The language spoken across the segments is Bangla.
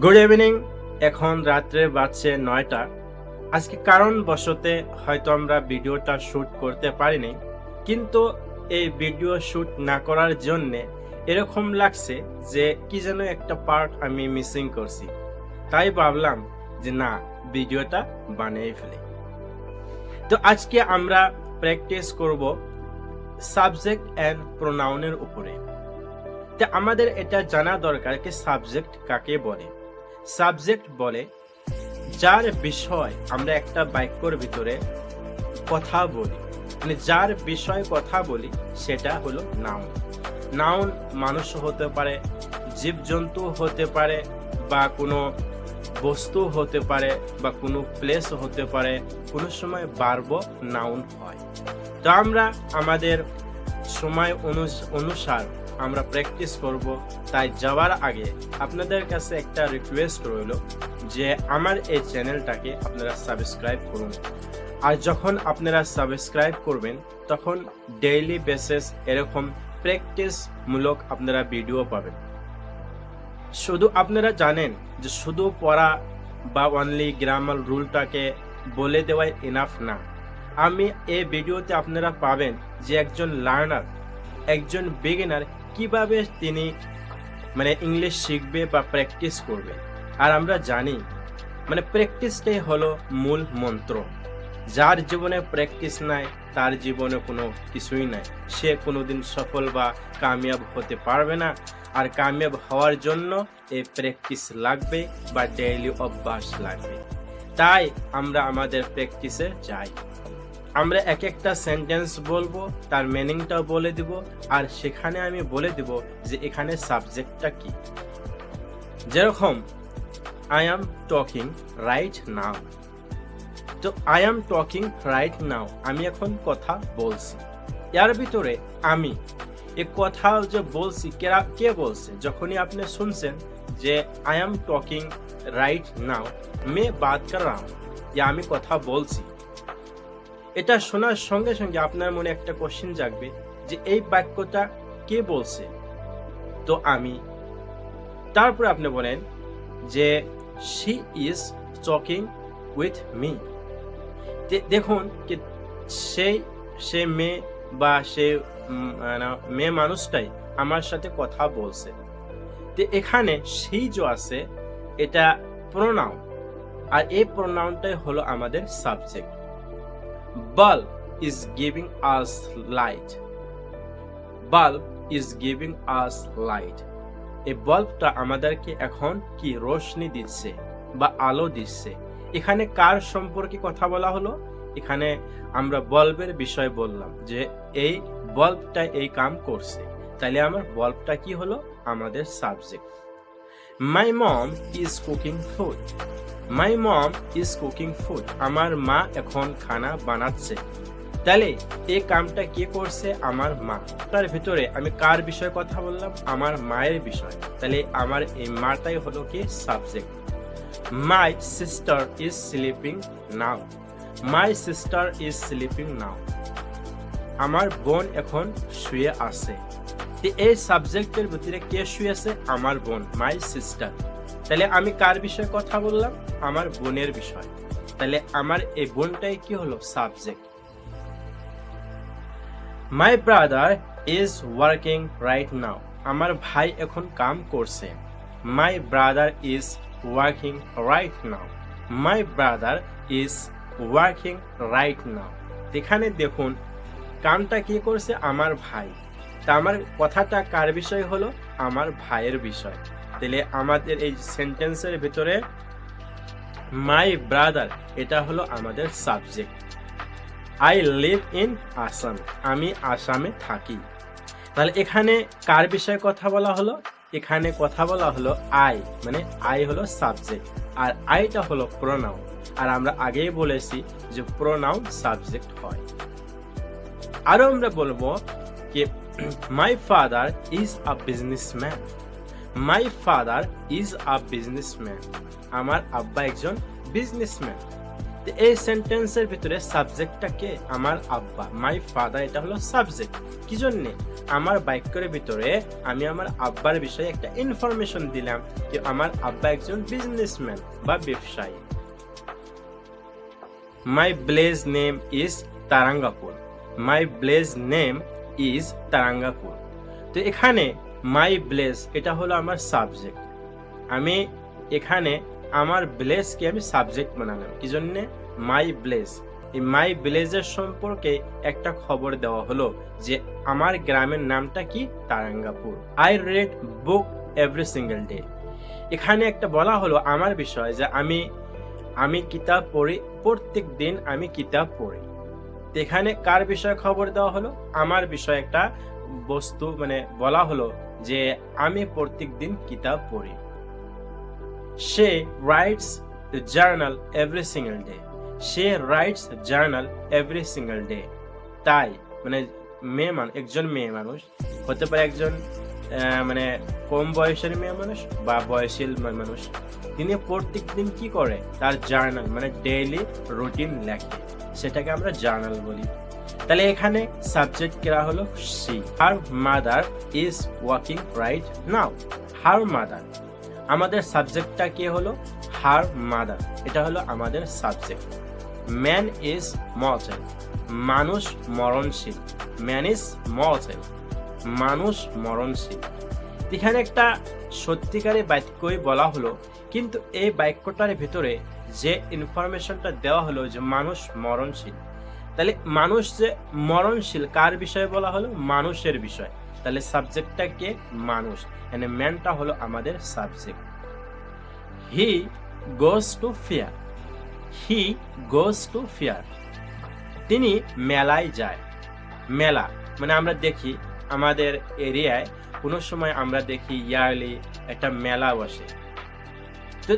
Good evening. এখন রাত্রে বাজছে 9টা। আজকে কারণবশতে হয়তো আমরা ভিডিওটা শ্যুট করতে পারিনি, কিন্তু এই ভিডিও শ্যুট না করার জন্যে এরকম লাগছে যে কি যেন একটা পার্ট আমি মিসিং করছি। তাই ভাবলাম যে না, ভিডিওটা বানিয়ে ফেলি। তো আজকে আমরা প্র্যাকটিস করব সাবজেক্ট অ্যান্ড প্রোনাউনের উপরে। তো আমাদের এটা জানা দরকার যে সাবজেক্ট কাকে বলে। সাবজেক্ট বলে যার বিষয় আমরা একটা বাক্যর ভিতরে কথা বলি, মানে যার বিষয়ে কথা বলি সেটা হলো নাউন। নাউন মানুষ হতে পারে, জীবজন্তু হতে পারে, বা কোনো বস্তু হতে পারে, বা কোনো প্লেস হতে পারে, কোনো সময় ভার্ব নাউন হয়। তো আমরা আমাদের সময় অনুসার আমরা প্র্যাকটিস করব। তাই যাওয়ার আগে আপনাদের কাছে একটা রিকোয়েস্ট রইল যে আমার এই চ্যানেলটাকে আপনারা সাবস্ক্রাইব করুন। আর যখন আপনারা সাবস্ক্রাইব করবেন তখন ডেইলি বেসিস এরকম প্র্যাকটিসমূলক আপনারা ভিডিও পাবেন। শুধু আপনারা জানেন যে শুধু পড়া বা অনলি গ্রামার রুলটাকে বলে দেওয়াই এনাফ না। আমি এই ভিডিওতে আপনারা পাবেন যে একজন লার্নার, একজন বিগিনার কিভাবে তিনি ইংলিশ শিখবে বা প্র্যাকটিস করবে। আর আমরা জানি প্র্যাকটিসটাই হলো মূল মন্ত্র। যার জীবনে প্র্যাকটিস নাই তার জীবনে কোনো কিছুই নাই। সে কোনোদিন সফল বা কামিয়াব হতে পারবে না। আর কামিয়াব হওয়ার জন্য এই প্র্যাকটিস লাগবে বা ডেইলি অভ্যাস লাগবে। তাই আমরা আমাদের প্র্যাকটিসে যাই। আমরা এক একটা সেন্টেন্স বলবো, তার মিনিংটাও বলে দিব, আর সেখানে আমি বলে দিব যে এখানে সাবজেক্টটা কি। যেরকম I am talking right now. তো I am talking right now, আমি এখন কথা বলছি। এর ভিতরে আমি এই কথা যে বলছি কে বলছে, যখনই আপনি শুনছেন যে I am talking right now, মে বাত কর রহা হুঁ, আমি কথা বলছি, এটা শোনার সঙ্গে সঙ্গে আপনার মনে একটা কোশ্চেন জাগবে যে এই বাক্যটা কে বলছে। তো আমি, তারপর আপনি বলেন যে she is talking with me. দেখুন কি সে মেয়ে বা সে মেয়ে মানুষটাই আমার সাথে কথা বলছে। তো এখানে সেই যে আছে এটা প্রোনাউন, আর এই প্রোনাউনটাই হলো আমাদের subject. Bulb is giving us light. Bulb is giving us light. এই বাল্বটা আমাদেরকে এখন কি রোশনি দিচ্ছে বা আলো দিচ্ছে। এখানে কার সম্পর্কে কথা বলা হলো? এখানে আমরা বাল্বের বিষয় বললাম যে এই বাল্বটা এই কাম করছে। তাহলে আমার বাল্বটা কি হলো? আমাদের subject. My mom is cooking food. My mom is cooking food. আমার মা এখন খানা বানাচ্ছে। তাহলে এই কামটা কে করছে? আমার মা। তার ভিতরে আমি কার বিষয়ে কথা বললাম? আমার মায়ের বিষয়। তাহলে আমার এই মাটাই হলো কি subject. My sister is sleeping now. My sister is sleeping now. আমার বোন এখন শুয়ে আছে। এই সাবজেক্টের ভিতরে কে শুয়ে আছে? আমার বোন, মাই সিস্টার। তাহলে আমি কার বিষয়ে কথা বললাম? আমার বোনের বিষয়। তাহলে আমার এই বোনটাই কি হলো? Subject. My brother is working right now. আমার ভাই এখন কাম করছে। My brother is working right now. My brother is working right now. এখানে দেখুন কামটা কি করছে? আমার ভাই। তা আমার কথাটা কার বিষয় হলো? আমার ভাইয়ের বিষয়। তাহলে আমাদের এই সেন্টেন্সের ভিতরে মাই ব্রাদার এটা হলো আমাদের subject. I live in Assam. আমি আসামে থাকি। তাহলে এখানে কার বিষয়ে কথা বলা হলো? এখানে কথা বলা হলো আই, আই হলো সাবজেক্ট, আর আইটা হলো প্রোনাউন। আর আমরা আগেই বলেছি যে প্রোনাউন সাবজেক্ট হয়। আরো আমরা বলবো কি my father is a businessman. My father is a businessman. আমার আব্বা একজন বিজনেসম্যান। তো এই সেন্টেন্সের ভিতরে সাবজেক্টটা কে? আমার আব্বা, মাই ফাদার, এটা হলো সাবজেক্ট। কি জন্য? আমার বাক্যের ভিতরে আমি আমার আব্বার বিষয়ে একটা ইনফরমেশন দিলাম যে আমার আব্বা একজন বিজনেসম্যান বা ব্যবসায়ী। My village name is Tarangapur, my village name is Tarangapur. তো এখানে মাই ভিলেজ এটা হলো আমার সাবজেক্ট। আমি এখানে আমার ভিলেজকে আমি সাবজেক্ট বানালাম। কি জন্য? My village. এই মাই ভিলেজের সম্পর্কে একটা খবর দেওয়া হলো যে আমার গ্রামের নামটা কি? Tarangapur. I read book every single day. এখানে একটা বলা হলো আমার বিষয় যে আমি কিতাব পড়ি, প্রত্যেক দিন আমি কিতাব পড়ি। এখানে কার বিষয়ে খবর দেওয়া হলো? আমার বিষয়ে একটা বস্তু মানে বলা হলো যে আমি প্রত্যেক দিন কিতাব পড়ি। সে writes journal every single day, সে writes journal every single day. তাই মানে একজন মেয়ে মানুষ হতে পারে, একজন মানে কম বয়সের মেয়ে মানুষ বা বয়সী মানুষ, তিনি প্রত্যেক দিন কি করে? তার জার্নাল মানে ডেইলি রুটিন লেখে, সেটাকে আমরা জার্নাল বলি। তাহলে এখানে সাবজেক্ট করা হলো she. Her mother is walking right now. Her mother, আমাদের সাবজেক্টটা কে হলো? হার মাদার, এটা হলো আমাদের সাবজেক্ট। ম্যান ইজ মর্টাল, মানুষ মরণশীল। ম্যান ইজ মর্টাল, মানুষ মরণশীল। এখানে একটা সত্যিকারের বাক্যই বলা হলো, কিন্তু এই বাক্যটার ভিতরে যে ইনফরমেশনটা দেওয়া হলো যে মানুষ মরণশীল, তাহলে মানুষ যে মরণশীল কার বিষয়ে বলা হলো? মানুষের বিষয়। তাহলে সাবজেক্টটা কে? মানুষ। মানে ম্যানটা হলো আমাদের subject. He goes to fair, he goes to fair, তিনি মেলায় যায়। মেলা মানে আমরা দেখি আমাদের এরিয়ায় কোনো সময় আমরা দেখি ইয়ারলি একটা মেলা বসে। তো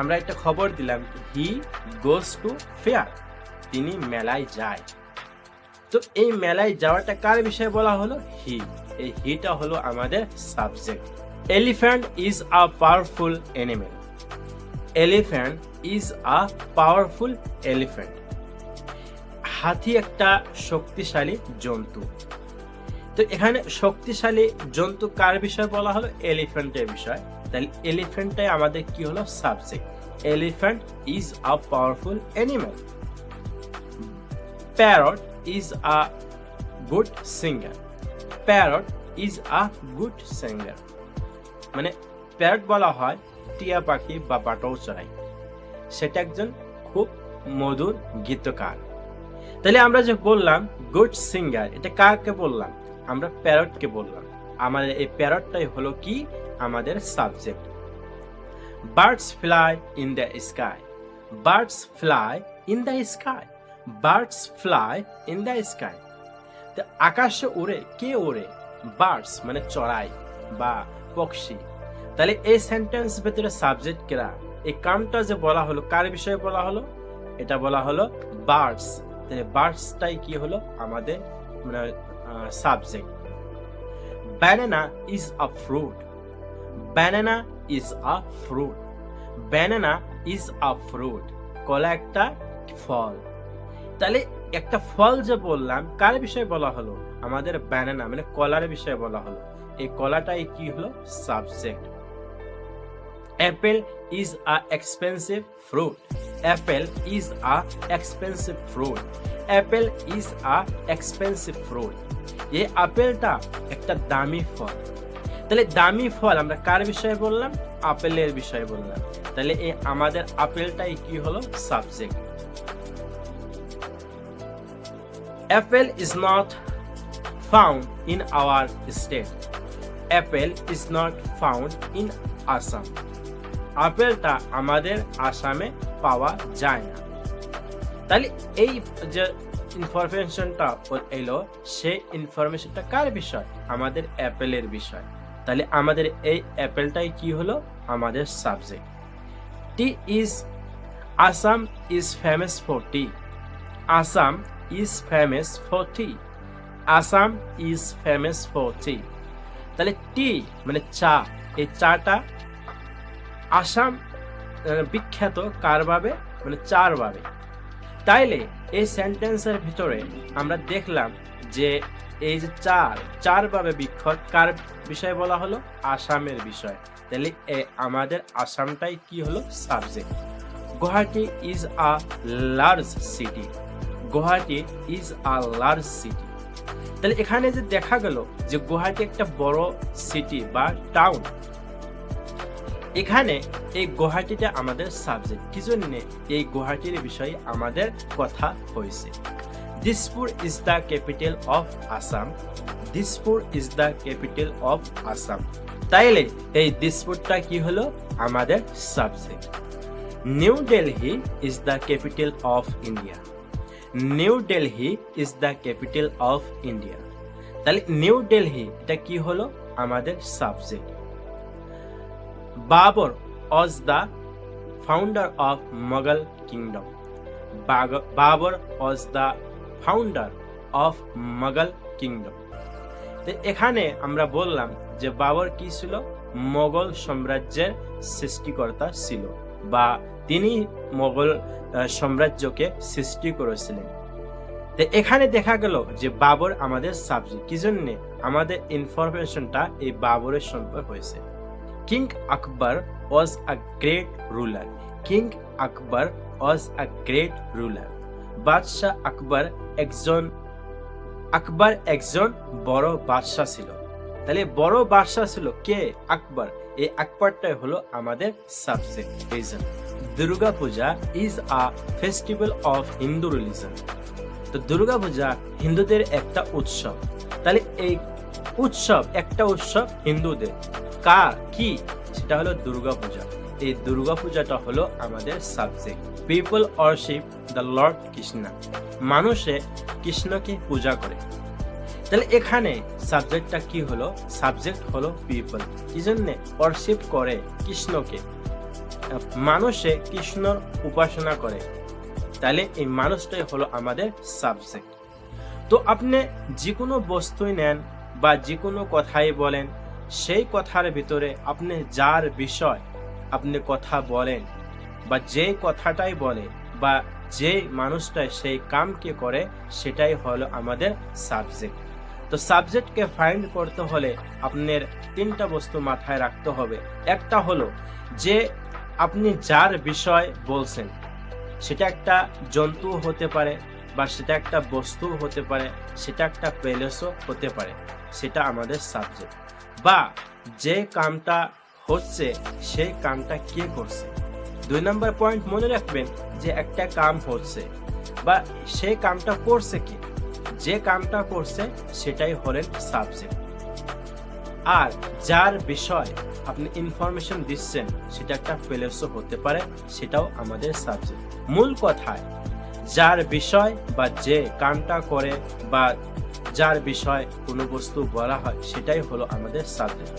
আমরা একটা খবর দিলাম হি গোস টু ফেয়ার, তিনি মেলায় যায়। তো এই মেলায় যাওয়াটা কার বিষয়ে বলা হলো? হি। এই হিটা হলো আমাদের subject. Elephant is a powerful animal, elephant is a powerful elephant, হাতি একটা শক্তিশালী জন্তু। তো এখানে শক্তিশালী জন্তু কার বিষয়ে বলা হলো? এলিফ্যান্টের বিষয়। তাহলে এলিফ্যান্টটাই আমাদের কি হলো? Subject. Elephant is a powerful animal. Parrot is a good singer, parrot is a good singer, মানে প্যারট বলা হয় টিয়া পাখি বা বাটল চড়াই, সেটা একজন খুব মধুর গীতকার। তাহলে আমরা যে বললাম গুড সিঙ্গার, এটা কাকে বললাম? আমরা প্যারটকে বললাম। আমাদের এই প্যারটটাই হলো কি? আমাদের subject. Birds fly in the sky, birds fly in the sky, birds fly in the sky. তো আকাশে উড়ে, কে ওড়ে? বার্ডস মানে চড়াই বা পক্ষী। তাহলে এই সেন্টেন্স ভিতরে সাবজেক্ট কেরা? এই কামটা যে বলা হলো কার বিষয়ে বলা হলো? এটা বলা হলো বার্ডস। তাহলে বার্ডসটাই কি হলো? আমাদের মানে subject. Banana is a fruit, banana is a fruit, banana is a fruit, কলা একটা ফল। তাহলে একটা ফল যে বললাম কার বিষয়ে বলা হলো? আমাদের ব্যানানা মানে কলার বিষয়ে বলা হলো। এই কলাটাই কি হলো? Subject. Apple is a expensive fruit, Apple is a expensive fruit, Apple is a expensive fruit. এই আপেলটা একটা দামি ফল। তাহলে দামি ফল আমরা কার বিষয়ে বললাম? আপেলের বিষয়ে বললাম। তাহলে এই আমাদের আপেলটাই কি হলো? Subject. Apple is not found in our state, apple is not found in Assam, আপেলটা আমাদের আসামে পাওয়া যায় না। তাহলে এই যে ইনফরমেশনটা এলো, সেই ইনফরমেশনটা কার বিষয়? আমাদের অ্যাপেলের বিষয়। তাহলে আমাদের এই অ্যাপেলটাই কি হলো? আমাদের subject. T is, Assam is famous for T, Assam is famous for tea, Assam is famous for tea। তাহলে টি মানে চা, এই চাটা আসাম বিখ্যাত কার ভাবে? মানে চার ভাবে। তাইলে এই সেন্টেন্সের ভিতরে আমরা দেখলাম যে এই যে চার ভাবে বিক্ষর কার বিষয় বলা হলো? আসামের বিষয়। তাহলে আমাদের আসামটাই কি হলো? Subject. Guwahati is a large city. Guwahati is a large city. তাহলে এখানে যে দেখা গেল যে গুয়াহাটি একটা বড় সিটি বা টাউন, এখানে এই গুয়াহাটিটা আমাদের সাবজেক্ট। কি জন্য? এই গুয়াহাটির বিষয়ে আমাদের কথা হয়েছে। Dispur is the capital of Assam. Dispur is the capital of Assam. তাইলে এই দিসপুরটা কি হলো? আমাদের subject. New Delhi is the capital of India. New Delhi is the capital of India. তাহলে নিউ দিল্লি এটা কি হলো? আমাদের subject. Babur was the founder of Mughal kingdom. Babur was the founder of Mughal kingdom. তো এখানে আমরা বললাম যে বাবর কি ছিল? মোগল সাম্রাজ্যের সৃষ্টিকর্তা ছিল, বা তিনি মোগল সাম্রাজ্যকে সৃষ্টি করেছিলেন। তো এখানে দেখা গেল যে বাবর আমাদের সাবজেক্ট। কি জন্য? আমাদের ইনফরমেশনটা এই বাবরের সম্পর্কে হয়েছে। King Akbar was a great ruler. King Akbar was a great ruler. বাদশাহ আকবর একজন বড় বাদশাহ ছিল। তাহলে বড় বাদশাহ ছিল কে? আকবর। এই আকবরটাই হলো আমাদের subject. Reason. Durga Puja is a festival of Hindu religion. তো দুর্গা পূজা হিন্দুদের একটা উৎসব। তাহলে এই উৎসব একটা উৎসব হিন্দুদের। কি? সেটা হলো দুর্গা পূজা। এই দুর্গা পূজাটা হলো আমাদের subject. People warship the Lord Krishna. মানুষে কৃষ্ণকে পূজা করে। তাহলে এখানে সাবজেক্টটা কি হলো? সাবজেক্ট হলো পিপল। কি জন্য? ওয়ারশিপ করে কৃষ্ণকে, মানুষে কৃষ্ণর উপাসনা করে। তাহলে এই মানুষটাই হলো আমাদের সাবজেক্ট। তো আপনি যে কোনো বস্তুই নেন বা যে কোনো কথাই বলেন, সেই কথার ভিতরে আপনি যার বিষয় আপনি কথা বলেন, বা যে কথাটাই বলে, বা যে মানুষটাই সেই কামকে করে, সেটাই হলো আমাদের সাবজেক্ট। তো সাবজেক্টকে ফাইন্ড করতে হলে আপনার তিনটা বস্তু মাথায় রাখতে হবে। একটা হলো যে আপনি যার বিষয় বলছেন, সেটা একটা জন্তু হতে পারে, বা সেটা একটা বস্তু হতে পারে, সেটা একটা প্লেসও হতে পারে, সেটা আমাদের সাবজেক্ট। বা যে কামটা হচ্ছে সেই কামটা কে করছে। 2 নম্বর পয়েন্ট মনে রাখবেন যে একটা কাম হচ্ছে বা সেই কামটা করছে কে, যে কামটা করছে সেটাই হলেন সাবজেক্ট। আর যার বিষয় আপনি ইনফরমেশন দিচ্ছেন সেটা একটা প্লেসও হতে পারে, সেটাও আমাদের সাবজেক্ট। মূল কথায় যার বিষয় বা যে কামটা করে বা যার বিষয় কোনো বস্তু বলা হয়, সেটাই হলো আমাদের সাবজেক্ট।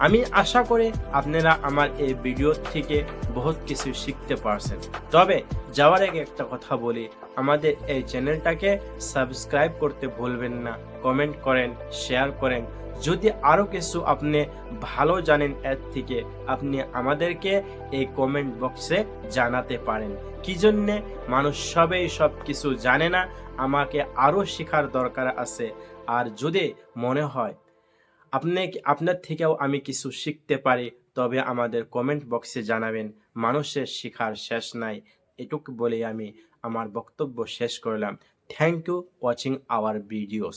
আমি আশা করি আপনারা আমার এই ভিডিও থেকে বহুত কিছু শিখতে পারছেন। তবে যাওয়ার আগে একটা কথা বলি, আমাদের এই চ্যানেলটাকে সাবস্ক্রাইব করতে ভুলবেন না। কমেন্ট করেন, শেয়ার করেন। যদি আরো কিছু আপনি ভালো জানেন এর থেকে, আপনি আমাদেরকে এই কমেন্ট বক্সে জানাতে পারেন। কি জন্যে? মানুষ সবাই সব কিছু জানে না, আমাকে আরো শেখার দরকার আছে। আর যদি মনে হয় আপনার থেকেও আমি কিছু শিখতে পারি, তবে আমাদের কমেন্ট বক্সে জানাবেন। মানুষের শেখার শেষ নাই। এটুকু বলে আমি আমার বক্তব্য শেষ করলাম। Thank you watching our videos.